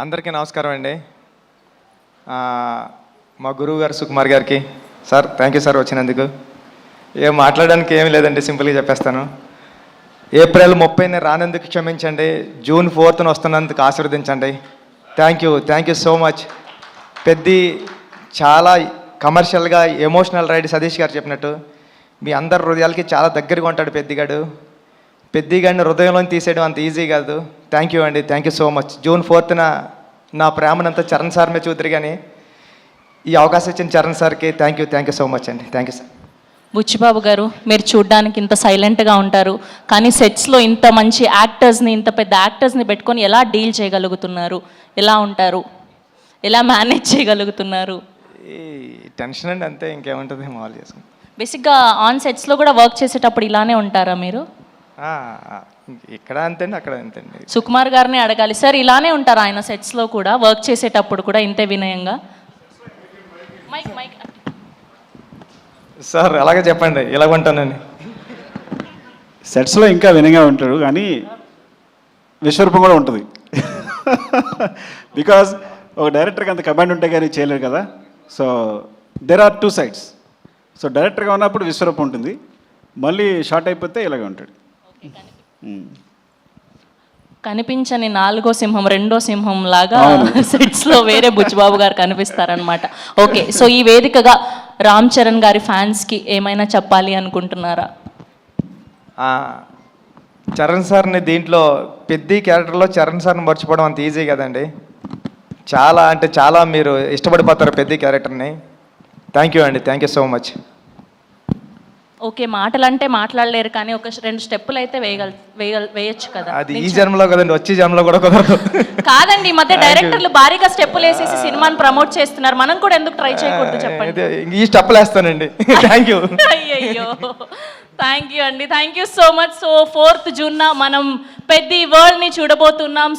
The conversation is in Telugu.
అందరికీ నమస్కారం అండి. మా గురువు గారు సుకుమార్ గారికి సార్ థ్యాంక్ యూ సార్ వచ్చినందుకు. ఏం మాట్లాడడానికి ఏమీ లేదండి, సింపుల్గా చెప్పేస్తాను. ఏప్రిల్ 30ని రానందుకు క్షమించండి, జూన్ 4న వస్తున్నందుకు ఆశీర్వదించండి. Thank you so much. Peddi చాలా కమర్షియల్గా ఎమోషనల్ రైడ్ సతీష్ గారు చెప్పినట్టు మీ అందరి హృదయాలకి చాలా దగ్గరగా ఉంటాడు పెద్దిగాడు. పెద్దిగాడిని హృదయంలో తీసేయడం అంత ఈజీ కాదు. థ్యాంక్ యూ అండి, thank you so much. June 4న నా ప్రేమనంతా చరణ్ సార్ మీద చూద్దరు, కానీ ఈ అవకాశం ఇచ్చిన చరణ్ సార్కి థ్యాంక్ యూ సో మచ్ అండి. Thank you sir. Buchibabu garu, మీరు చూడ్డానికి ఇంత సైలెంట్గా ఉంటారు, కానీ సెట్స్లో ఇంత మంచి యాక్టర్స్ని, ఇంత పెద్ద యాక్టర్స్ని పెట్టుకొని ఎలా డీల్ చేయగలుగుతున్నారు? ఎలా ఉంటారు? ఎలా మేనేజ్ చేయగలుగుతున్నారు? ఈ టెన్షన్ అండి, అంతే, ఇంకేముంటుంది, మామూలు చేసుకుంటాం. బేసిక్గా ఆన్ సెట్స్లో కూడా వర్క్ చేసేటప్పుడు ఇలానే ఉంటారా మీరు? ఇక్కడ అంతేండి, అక్కడ అంతేండి. సుకుమార్ గారిని అడగాలి సార్, ఇలానే ఉంటారు ఆయన సెట్స్లో కూడా, వర్క్ చేసేటప్పుడు కూడా ఇంతే వినయంగా? మైక్ సార్ అలాగే చెప్పండి, ఇలాగ ఉంటానని. సెట్స్లో ఇంకా వినంగా ఉంటాడు, కానీ విశ్వరూపం కూడా ఉంటుంది. బికాజ్ ఒక డైరెక్టర్కి అంత కమాండ్ ఉంటే కానీ చేయలేరు కదా. So there are 2 sides. So డైరెక్టర్గా ఉన్నప్పుడు విశ్వరూపం ఉంటుంది, మళ్ళీ షార్ట్ అయిపోతే ఇలాగే ఉంటాడు. కనిపించని 4వ సింహం 2వ సింహం లాగా సెట్స్లో వేరే బుచ్చిబాబు గారు కనిపిస్తారనమాట. ఓకే, సో ఈ వేదికగా రామ్ చరణ్ గారి ఫ్యాన్స్కి ఏమైనా చెప్పాలి అనుకుంటున్నారా? చరణ్ సార్ని దీంట్లో పెద్ద క్యారెక్టర్లో చరణ్ సార్ని మర్చిపోవడం అంత ఈజీ కదండి. చాలా అంటే చాలా మీరు ఇష్టపడిపోతారు పెద్ద క్యారెక్టర్ని. థ్యాంక్ యూ అండి, thank you so much. Okay, మాటలంటే మాట్లాడలేరు, కానీ ఒక 2 స్టెప్పులు అయితే వేయచ్చు కదా. అది ఈ జన్మలో కదండి, వచ్చే జన్మలో కూడా కుదరదు. కాదండి, ఈ మధ్య డైరెక్టర్లు భారీగా స్టెప్పులు వేసేసి సినిమాని ప్రమోట్ చేస్తున్నారు, మనం కూడా ఎందుకు ట్రై చేయకూడదు చెప్పండి. ఈ స్టెప్పులు వేస్తానండి. Thank you. అయ్యయ్యో, థ్యాంక్ యూ అండి, thank you so much. So 4th జూన్న మనం పెద్ద వరల్డ్ని చూడబోతున్నాం. సో